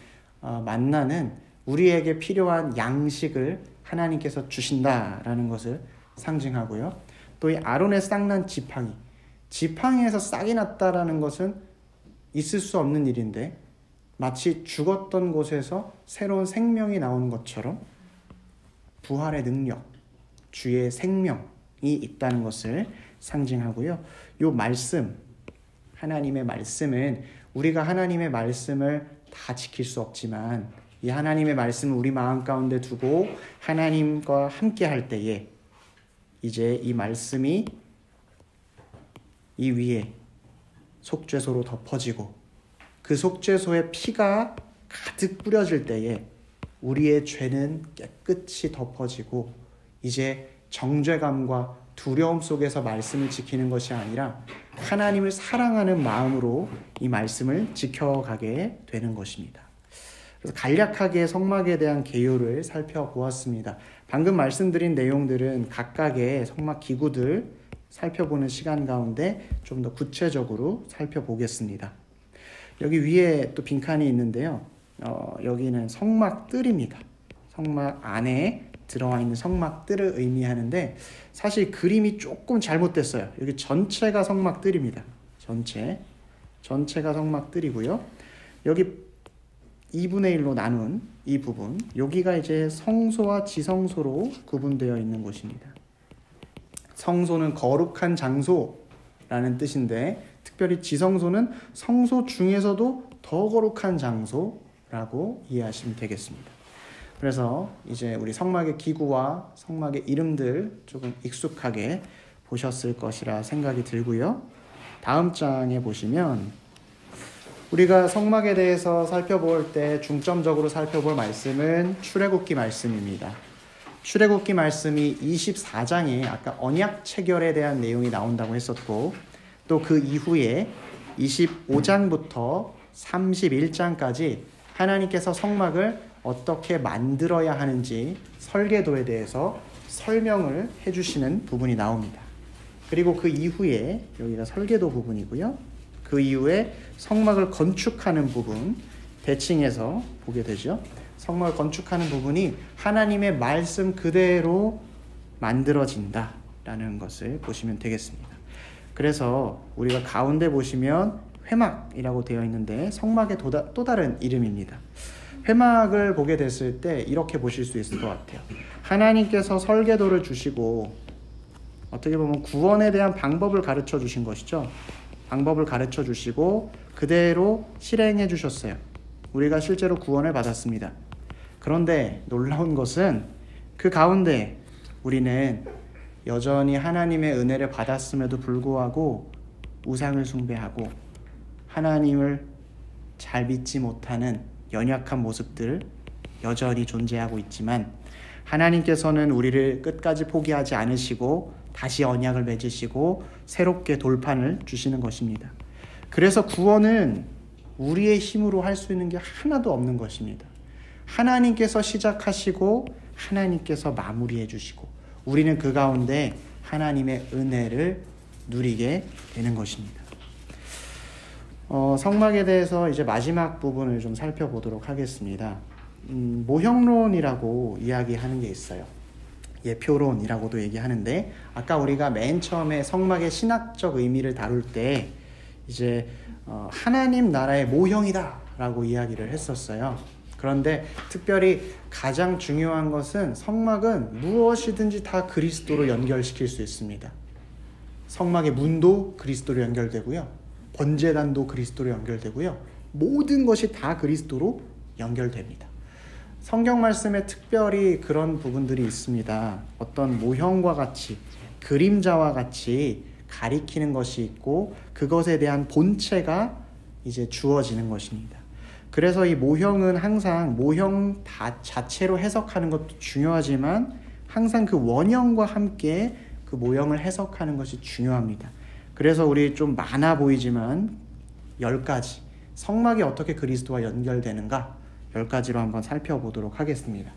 Speaker 1: 만나는 우리에게 필요한 양식을 하나님께서 주신다라는 것을 상징하고요. 또 이 아론의 쌍난 지팡이, 지팡이에서 싹이 났다라는 것은 있을 수 없는 일인데 마치 죽었던 곳에서 새로운 생명이 나오는 것처럼 부활의 능력, 주의 생명이 있다는 것을 상징하고요. 이 말씀, 하나님의 말씀은 우리가 하나님의 말씀을 다 지킬 수 없지만 이 하나님의 말씀을 우리 마음 가운데 두고 하나님과 함께 할 때에 이제 이 말씀이 이 위에 속죄소로 덮어지고 그 속죄소에 피가 가득 뿌려질 때에 우리의 죄는 깨끗이 덮어지고 이제 정죄감과 두려움 속에서 말씀을 지키는 것이 아니라 하나님을 사랑하는 마음으로 이 말씀을 지켜가게 되는 것입니다. 그래서 간략하게 성막에 대한 개요를 살펴보았습니다. 방금 말씀드린 내용들은 각각의 성막 기구들 살펴보는 시간 가운데 좀 더 구체적으로 살펴보겠습니다. 여기 위에 또 빈칸이 있는데요. 여기는 성막뜰입니다. 성막 안에 들어와 있는 성막뜰을 의미하는데 사실 그림이 조금 잘못됐어요. 여기 전체가 성막뜰입니다. 전체가 성막뜰이고요. 여기 2분의 1로 나눈 이 부분, 여기가 이제 성소와 지성소로 구분되어 있는 곳입니다. 성소는 거룩한 장소라는 뜻인데 특별히 지성소는 성소 중에서도 더 거룩한 장소라고 이해하시면 되겠습니다. 그래서 이제 우리 성막의 기구와 성막의 이름들 조금 익숙하게 보셨을 것이라 생각이 들고요. 다음 장에 보시면 우리가 성막에 대해서 살펴볼 때 중점적으로 살펴볼 말씀은 출애굽기 말씀입니다. 출애굽기 말씀이 24장에 아까 언약 체결에 대한 내용이 나온다고 했었고 또 그 이후에 25장부터 31장까지 하나님께서 성막을 어떻게 만들어야 하는지 설계도에 대해서 설명을 해주시는 부분이 나옵니다. 그리고 그 이후에 여기가 설계도 부분이고요. 그 이후에 성막을 건축하는 부분 대칭해서 보게 되죠. 성막을 건축하는 부분이 하나님의 말씀 그대로 만들어진다라는 것을 보시면 되겠습니다. 그래서 우리가 가운데 보시면 회막이라고 되어 있는데 성막의 또 다른 이름입니다. 회막을 보게 됐을 때 이렇게 보실 수 있을 것 같아요. 하나님께서 설계도를 주시고 어떻게 보면 구원에 대한 방법을 가르쳐 주신 것이죠. 방법을 가르쳐 주시고 그대로 실행해 주셨어요. 우리가 실제로 구원을 받았습니다. 그런데 놀라운 것은 그 가운데 우리는 여전히 하나님의 은혜를 받았음에도 불구하고 우상을 숭배하고 하나님을 잘 믿지 못하는 연약한 모습들 여전히 존재하고 있지만 하나님께서는 우리를 끝까지 포기하지 않으시고 다시 언약을 맺으시고 새롭게 돌판을 주시는 것입니다. 그래서 구원은 우리의 힘으로 할 수 있는 게 하나도 없는 것입니다. 하나님께서 시작하시고 하나님께서 마무리해 주시고 우리는 그 가운데 하나님의 은혜를 누리게 되는 것입니다. 성막에 대해서 이제 마지막 부분을 좀 살펴보도록 하겠습니다. 모형론이라고 이야기하는 게 있어요. 예표론이라고도 얘기하는데, 아까 우리가 맨 처음에 성막의 신학적 의미를 다룰 때 이제 하나님 나라의 모형이다라고 이야기를 했었어요. 그런데 특별히 가장 중요한 것은 성막은 무엇이든지 다 그리스도로 연결시킬 수 있습니다. 성막의 문도 그리스도로 연결되고요. 번제단도 그리스도로 연결되고요. 모든 것이 다 그리스도로 연결됩니다. 성경 말씀에 특별히 그런 부분들이 있습니다. 어떤 모형과 같이, 그림자와 같이 가리키는 것이 있고 그것에 대한 본체가 이제 주어지는 것입니다. 그래서 이 모형은 항상 모형 자체로 해석하는 것도 중요하지만 항상 그 원형과 함께 그 모형을 해석하는 것이 중요합니다. 그래서 우리 좀 많아 보이지만 10가지, 성막이 어떻게 그리스도와 연결되는가 10가지로 한번 살펴보도록 하겠습니다.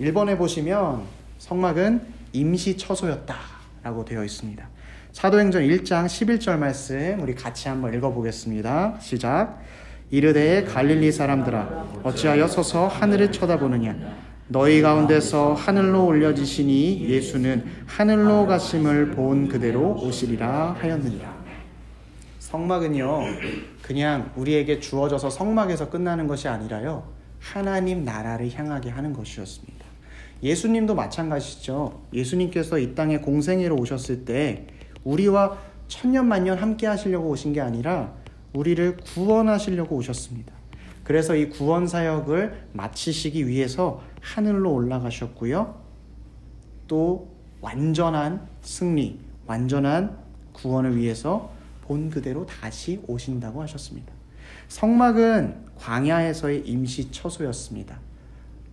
Speaker 1: 1번에 보시면 성막은 임시 처소였다라고 되어 있습니다. 사도행전 1장 11절 말씀 우리 같이 한번 읽어보겠습니다. 시작. 이르되 갈릴리 사람들아 어찌하여 서서 하늘을 쳐다보느냐. 너희 가운데서 하늘로 올려지시니 예수는 하늘로 가심을 본 그대로 오시리라 하였느니라. 성막은요, 그냥 우리에게 주어져서 성막에서 끝나는 것이 아니라요, 하나님 나라를 향하게 하는 것이었습니다. 예수님도 마찬가지죠. 예수님께서 이 땅에 공생애로 오셨을 때 우리와 천년만년 함께 하시려고 오신 게 아니라 우리를 구원하시려고 오셨습니다. 그래서 이 구원 사역을 마치시기 위해서 하늘로 올라가셨고요. 또 완전한 승리, 완전한 구원을 위해서 본 그대로 다시 오신다고 하셨습니다. 성막은 광야에서의 임시 처소였습니다.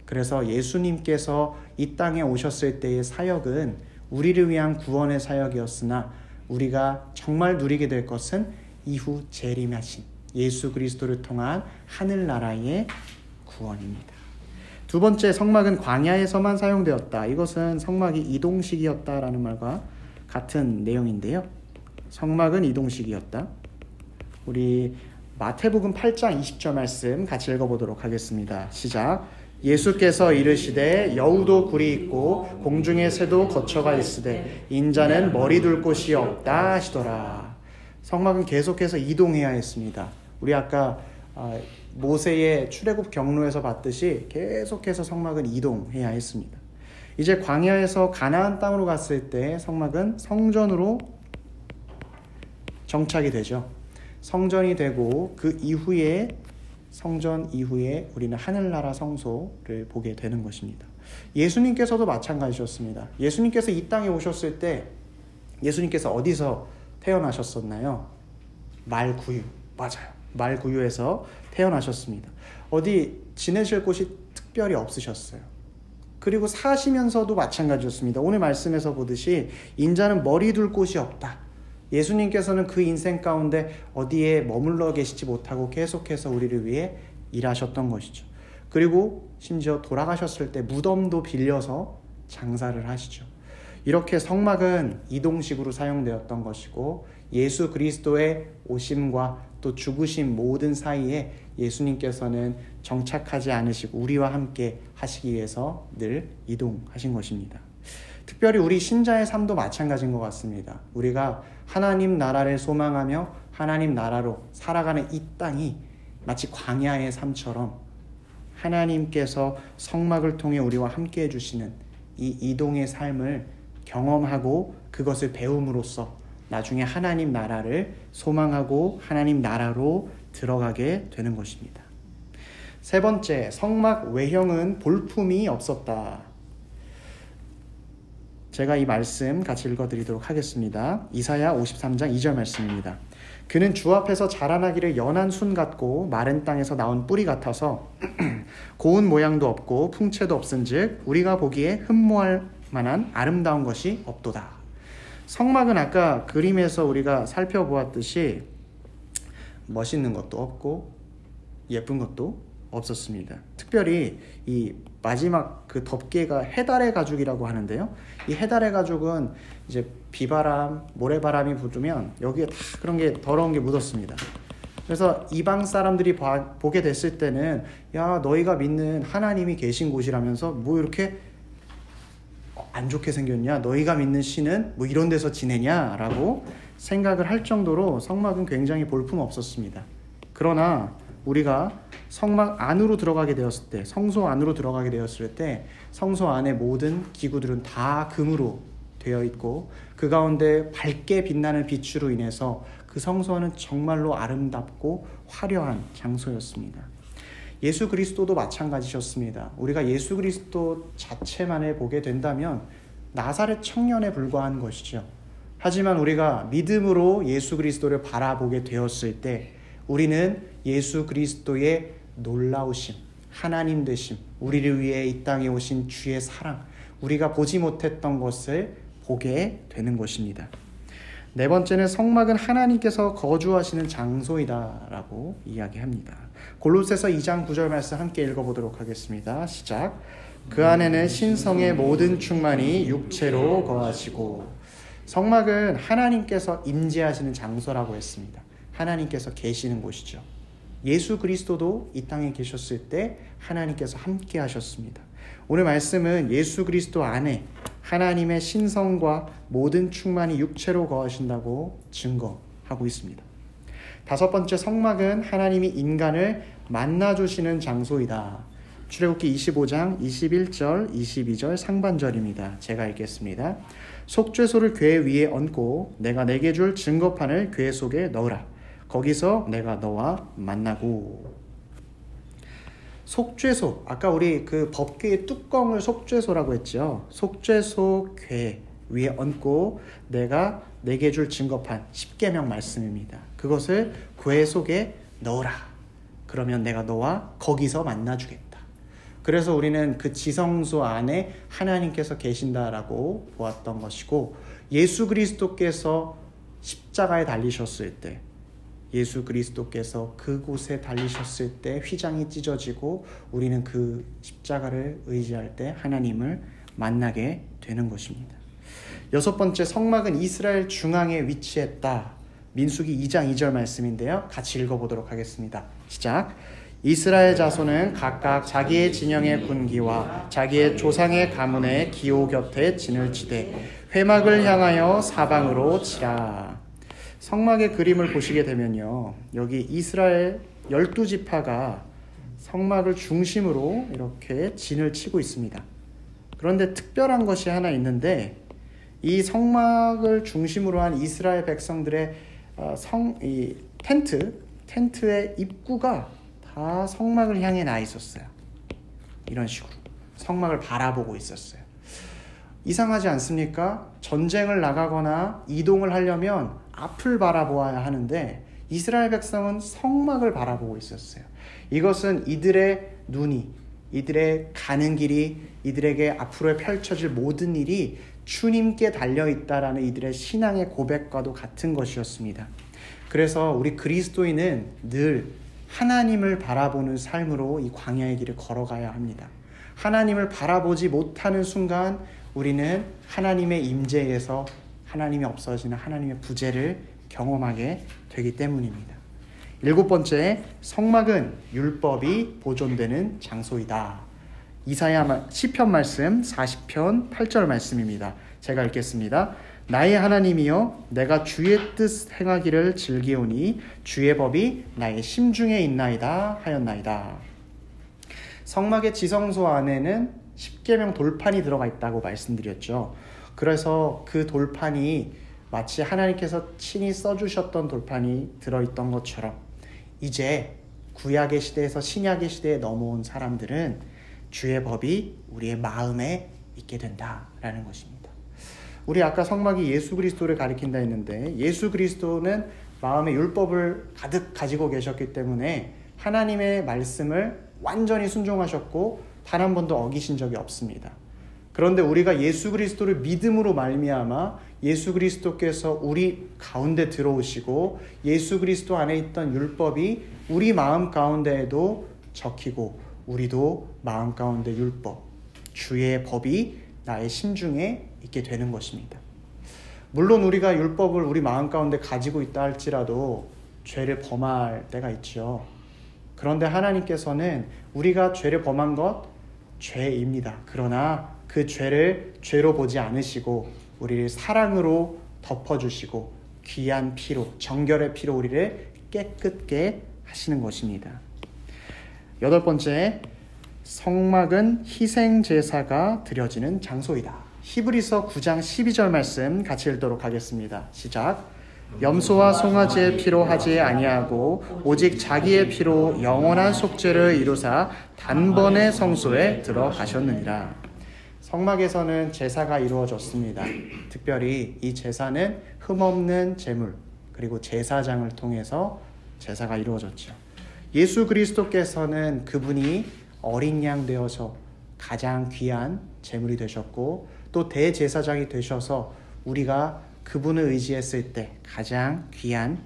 Speaker 1: 그래서 예수님께서 이 땅에 오셨을 때의 사역은 우리를 위한 구원의 사역이었으나 우리가 정말 누리게 될 것은 이후 재림하신 예수 그리스도를 통한 하늘나라의 구원입니다. 두 번째, 성막은 광야에서만 사용되었다. 이것은 성막이 이동식이었다라는 말과 같은 내용인데요. 성막은 이동식이었다. 우리 마태복음 8장 20절 말씀 같이 읽어보도록 하겠습니다. 시작. 예수께서 이르시되 여우도 굴이 있고 공중의 새도 거처가 있으되 인자는 머리 둘 곳이 없다 하시더라. 성막은 계속해서 이동해야 했습니다. 우리 아까 모세의 출애굽 경로에서 봤듯이 계속해서 성막은 이동해야 했습니다. 이제 광야에서 가나안 땅으로 갔을 때 성막은 성전으로 정착이 되죠. 성전이 되고 그 이후에 성전 이후에 우리는 하늘나라 성소를 보게 되는 것입니다. 예수님께서도 마찬가지였습니다. 예수님께서 이 땅에 오셨을 때 예수님께서 어디서 태어나셨었나요? 말구유. 맞아요. 말구유에서 태어나셨습니다. 어디 지내실 곳이 특별히 없으셨어요. 그리고 사시면서도 마찬가지였습니다. 오늘 말씀에서 보듯이 인자는 머리 둘 곳이 없다. 예수님께서는 그 인생 가운데 어디에 머물러 계시지 못하고 계속해서 우리를 위해 일하셨던 것이죠. 그리고 심지어 돌아가셨을 때 무덤도 빌려서 장사를 하시죠. 이렇게 성막은 이동식으로 사용되었던 것이고 예수 그리스도의 오심과 또 죽으심 모든 사이에 예수님께서는 정착하지 않으시고 우리와 함께 하시기 위해서 늘 이동하신 것입니다. 특별히 우리 신자의 삶도 마찬가지인 것 같습니다. 우리가 하나님 나라를 소망하며 하나님 나라로 살아가는 이 땅이 마치 광야의 삶처럼 하나님께서 성막을 통해 우리와 함께 해주시는 이 이동의 삶을 경험하고 그것을 배움으로써 나중에 하나님 나라를 소망하고 하나님 나라로 들어가게 되는 것입니다. 세 번째, 성막 외형은 볼품이 없었다. 제가 이 말씀 같이 읽어드리도록 하겠습니다. 이사야 53장 2절 말씀입니다. 그는 주 앞에서 자라나기를 연한 순 같고 마른 땅에서 나온 뿌리 같아서 고운 모양도 없고 풍채도 없은즉 우리가 보기에 흠모할 만한 아름다운 것이 없도다. 성막은 아까 그림에서 우리가 살펴보았듯이 멋있는 것도 없고 예쁜 것도 없었습니다. 특별히 이 마지막 그 덮개가 해달의 가죽이라고 하는데요. 이 해달의 가죽은 이제 비바람, 모래바람이 불으면 여기에 다 그런 게 더러운 게 묻었습니다. 그래서 이방 사람들이 보게 됐을 때는 야, 너희가 믿는 하나님이 계신 곳이라면서 뭐 이렇게 안 좋게 생겼냐? 너희가 믿는 신은 뭐 이런 데서 지내냐? 라고 생각을 할 정도로 성막은 굉장히 볼품없었습니다. 그러나 우리가 성막 안으로 들어가게 되었을 때, 성소 안으로 들어가게 되었을 때 성소 안의 모든 기구들은 다 금으로 되어 있고 그 가운데 밝게 빛나는 빛으로 인해서 그 성소는 정말로 아름답고 화려한 장소였습니다. 예수 그리스도도 마찬가지셨습니다. 우리가 예수 그리스도 자체만을 보게 된다면 나사렛 청년에 불과한 것이죠. 하지만 우리가 믿음으로 예수 그리스도를 바라보게 되었을 때 우리는 예수 그리스도의 놀라우심, 하나님 되심, 우리를 위해 이 땅에 오신 주의 사랑, 우리가 보지 못했던 것을 보게 되는 것입니다. 네 번째는 성막은 하나님께서 거주하시는 장소이다라고 이야기합니다. 골로새서 2장 9절 말씀 함께 읽어보도록 하겠습니다. 시작. 그 안에는 신성의 모든 충만이 육체로 거하시고. 성막은 하나님께서 임재하시는 장소라고 했습니다. 하나님께서 계시는 곳이죠. 예수 그리스도도 이 땅에 계셨을 때 하나님께서 함께 하셨습니다. 오늘 말씀은 예수 그리스도 안에 하나님의 신성과 모든 충만이 육체로 거하신다고 증거하고 있습니다. 다섯 번째, 성막은 하나님이 인간을 만나주시는 장소이다. 출애굽기 25장 21절 22절 상반절입니다. 제가 읽겠습니다. 속죄소를 궤 위에 얹고 내가 내게 줄 증거판을 궤 속에 넣으라. 거기서 내가 너와 만나고. 속죄소, 아까 우리 그 법궤의 뚜껑을 속죄소라고 했죠. 속죄소 궤 위에 얹고 내가 내게 줄 증거판, 십계명 말씀입니다. 그것을 궤 속에 넣으라. 그러면 내가 너와 거기서 만나주겠다. 그래서 우리는 그 지성소 안에 하나님께서 계신다라고 보았던 것이고, 예수 그리스도께서 십자가에 달리셨을 때, 예수 그리스도께서 그곳에 달리셨을 때 휘장이 찢어지고 우리는 그 십자가를 의지할 때 하나님을 만나게 되는 것입니다. 여섯 번째, 성막은 이스라엘 중앙에 위치했다. 민수기 2장 2절 말씀인데요. 같이 읽어보도록 하겠습니다. 시작. 이스라엘 자손은 각각 자기의 진영의 군기와 자기의 조상의 가문의 기호 곁에 진을 치되 회막을 향하여 사방으로 치라. 성막의 그림을 보시게 되면요, 여기 이스라엘 12지파가 성막을 중심으로 이렇게 진을 치고 있습니다. 그런데 특별한 것이 하나 있는데, 이 성막을 중심으로 한 이스라엘 백성들의 이 텐트의 입구가 다 성막을 향해 나 있었어요. 이런 식으로 성막을 바라보고 있었어요. 이상하지 않습니까? 전쟁을 나가거나 이동을 하려면 앞을 바라보아야 하는데 이스라엘 백성은 성막을 바라보고 있었어요. 이것은 이들의 눈이, 이들의 가는 길이, 이들에게 앞으로 펼쳐질 모든 일이 주님께 달려있다라는 이들의 신앙의 고백과도 같은 것이었습니다. 그래서 우리 그리스도인은 늘 하나님을 바라보는 삶으로 이 광야의 길을 걸어가야 합니다. 하나님을 바라보지 못하는 순간 우리는 하나님의 임재에서 하나님이 없어지는 하나님의 부재를 경험하게 되기 때문입니다. 일곱 번째, 성막은 율법이 보존되는 장소이다. 이사야 시편 말씀 40편 8절 말씀입니다. 제가 읽겠습니다. 나의 하나님이여, 내가 주의 뜻 행하기를 즐기오니 주의 법이 나의 심중에 있나이다 하였나이다. 성막의 지성소 안에는 십계명 돌판이 들어가 있다고 말씀드렸죠. 그래서 그 돌판이 마치 하나님께서 친히 써주셨던 돌판이 들어있던 것처럼 이제 구약의 시대에서 신약의 시대에 넘어온 사람들은 주의 법이 우리의 마음에 있게 된다라는 것입니다. 우리 아까 성막이 예수 그리스도를 가리킨다 했는데, 예수 그리스도는 마음에 율법을 가득 가지고 계셨기 때문에 하나님의 말씀을 완전히 순종하셨고 단 한 번도 어기신 적이 없습니다. 그런데 우리가 예수 그리스도를 믿음으로 말미암아 예수 그리스도께서 우리 가운데 들어오시고 예수 그리스도 안에 있던 율법이 우리 마음 가운데에도 적히고 우리도 마음 가운데 율법, 주의 법이 나의 심중에 있게 되는 것입니다. 물론 우리가 율법을 우리 마음 가운데 가지고 있다 할지라도 죄를 범할 때가 있죠. 그런데 하나님께서는 우리가 죄를 범한 것 죄입니다. 그러나 그 죄를 죄로 보지 않으시고 우리를 사랑으로 덮어주시고 귀한 피로, 정결의 피로 우리를 깨끗게 하시는 것입니다. 8번째, 성막은 희생제사가 드려지는 장소이다. 히브리서 9장 12절 말씀 같이 읽도록 하겠습니다. 시작. 염소와 송아지의 피로 하지 아니하고 오직 자기의 피로 영원한 속죄를 이루사 단번에 성소에 들어가셨느니라. 성막에서는 제사가 이루어졌습니다. 특별히 이 제사는 흠없는 제물 그리고 제사장을 통해서 제사가 이루어졌죠. 예수 그리스도께서는 그분이 어린 양 되어서 가장 귀한 제물이 되셨고 또 대제사장이 되셔서 우리가 그분을 의지했을 때 가장 귀한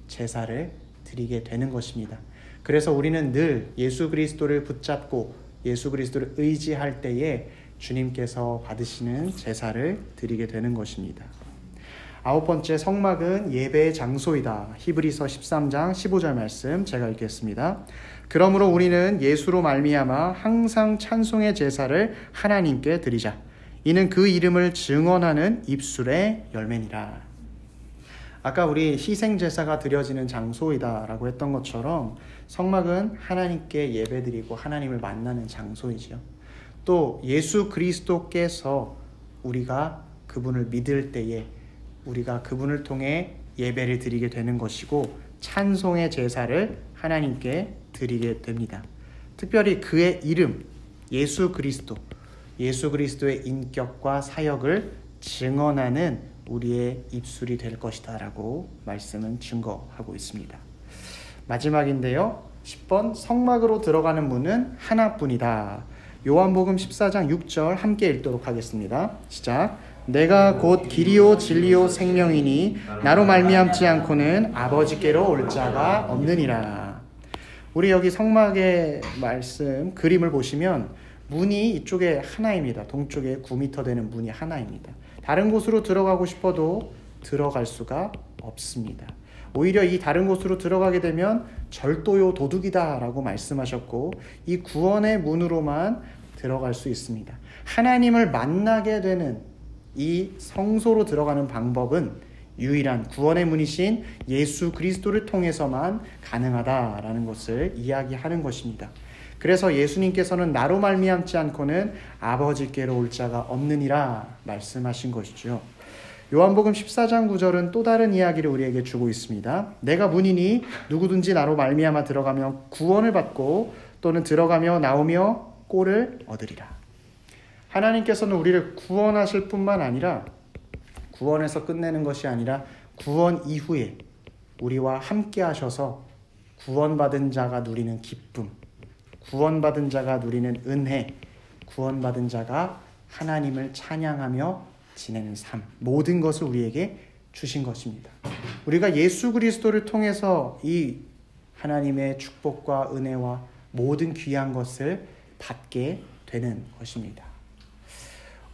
Speaker 1: 제사를 드리게 되는 것입니다. 그래서 우리는 늘 예수 그리스도를 붙잡고 예수 그리스도를 의지할 때에 주님께서 받으시는 제사를 드리게 되는 것입니다. 9번째, 성막은 예배의 장소이다. 히브리서 13장 15절 말씀 제가 읽겠습니다. 그러므로 우리는 예수로 말미암아 항상 찬송의 제사를 하나님께 드리자. 이는 그 이름을 증언하는 입술의 열매니라. 아까 우리 희생제사가 드려지는 장소이다라고 했던 것처럼 성막은 하나님께 예배드리고 하나님을 만나는 장소이죠. 또 예수 그리스도께서 우리가 그분을 믿을 때에 우리가 그분을 통해 예배를 드리게 되는 것이고 찬송의 제사를 하나님께 드리게 됩니다. 특별히 그의 이름 예수 그리스도의 인격과 사역을 증언하는 우리의 입술이 될 것이다 라고 말씀은 증거하고 있습니다. 마지막인데요. 10번, 성막으로 들어가는 문은 하나뿐이다. 요한복음 14장 6절 함께 읽도록 하겠습니다. 시작. 내가 곧 길이요 진리요 생명이니 나로 말미암지 않고는 아버지께로 올 자가 없느니라. 우리 여기 성막의 말씀 그림을 보시면 문이 이쪽에 하나입니다. 동쪽에 9m 되는 문이 하나입니다. 다른 곳으로 들어가고 싶어도 들어갈 수가 없습니다. 오히려 이 다른 곳으로 들어가게 되면 절도요 도둑이다 라고 말씀하셨고 이 구원의 문으로만 들어갈 수 있습니다. 하나님을 만나게 되는 이 성소로 들어가는 방법은 유일한 구원의 문이신 예수 그리스도를 통해서만 가능하다라는 것을 이야기하는 것입니다. 그래서 예수님께서는 나로 말미암지 않고는 아버지께로 올 자가 없느니라 말씀하신 것이죠. 요한복음 14장 9절은 또 다른 이야기를 우리에게 주고 있습니다. 내가 문이니 누구든지 나로 말미암아 들어가며 구원을 받고 또는 들어가며 나오며 꼴을 얻으리라. 하나님께서는 우리를 구원하실 뿐만 아니라 구원에서 끝내는 것이 아니라 구원 이후에 우리와 함께 하셔서 구원받은 자가 누리는 기쁨, 구원받은 자가 누리는 은혜, 구원받은 자가 하나님을 찬양하며 지내는 삶, 모든 것을 우리에게 주신 것입니다. 우리가 예수 그리스도를 통해서 이 하나님의 축복과 은혜와 모든 귀한 것을 받게 되는 것입니다.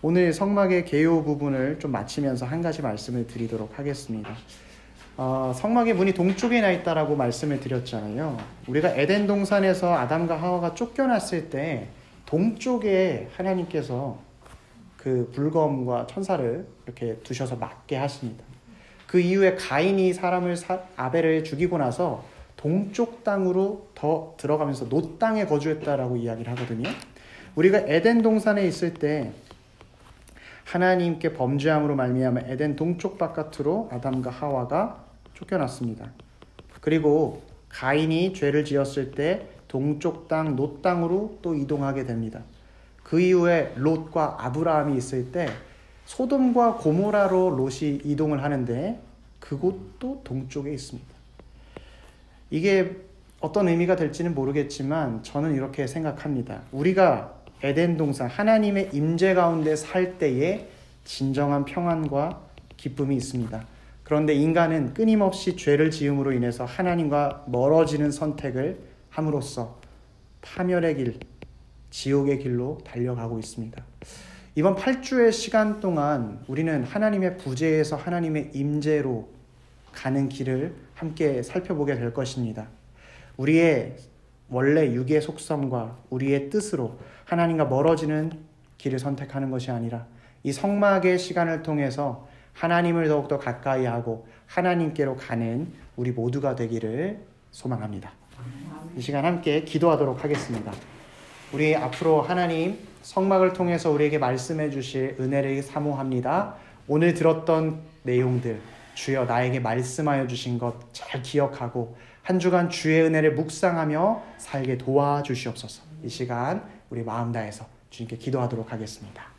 Speaker 1: 오늘 성막의 개요 부분을 좀 마치면서 한 가지 말씀을 드리도록 하겠습니다. 성막의 문이 동쪽에 나 있다라고 말씀을 드렸잖아요. 우리가 에덴 동산에서 아담과 하와가 쫓겨났을 때 동쪽에 하나님께서 그 불검과 천사를 이렇게 두셔서 맞게 하십니다. 그 이후에 가인이 아벨을 죽이고 나서 동쪽 땅으로 더 들어가면서 노 땅에 거주했다라고 이야기를 하거든요. 우리가 에덴 동산에 있을 때 하나님께 범죄함으로 말미암아 에덴 동쪽 바깥으로 아담과 하와가 쫓겨났습니다. 그리고 가인이 죄를 지었을 때 동쪽 땅 노 땅으로 또 이동하게 됩니다. 그 이후에 롯과 아브라함이 있을 때 소돔과 고모라로 롯이 이동을 하는데 그곳도 동쪽에 있습니다. 이게 어떤 의미가 될지는 모르겠지만 저는 이렇게 생각합니다. 우리가 에덴 동산 하나님의 임재 가운데 살 때에 진정한 평안과 기쁨이 있습니다. 그런데 인간은 끊임없이 죄를 지음으로 인해서 하나님과 멀어지는 선택을 함으로써 파멸의 길, 지옥의 길로 달려가고 있습니다. 이번 8주의 시간 동안 우리는 하나님의 부재에서 하나님의 임재로 가는 길을 함께 살펴보게 될 것입니다. 우리의 원래 육의 속성과 우리의 뜻으로 하나님과 멀어지는 길을 선택하는 것이 아니라 이 성막의 시간을 통해서 하나님을 더욱더 가까이 하고 하나님께로 가는 우리 모두가 되기를 소망합니다. 이 시간 함께 기도하도록 하겠습니다. 우리 앞으로 하나님 성막을 통해서 우리에게 말씀해 주실 은혜를 사모합니다. 오늘 들었던 내용들 주여 나에게 말씀하여 주신 것 잘 기억하고 한 주간 주의 은혜를 묵상하며 살게 도와주시옵소서. 이 시간 우리 마음 다해서 주님께 기도하도록 하겠습니다.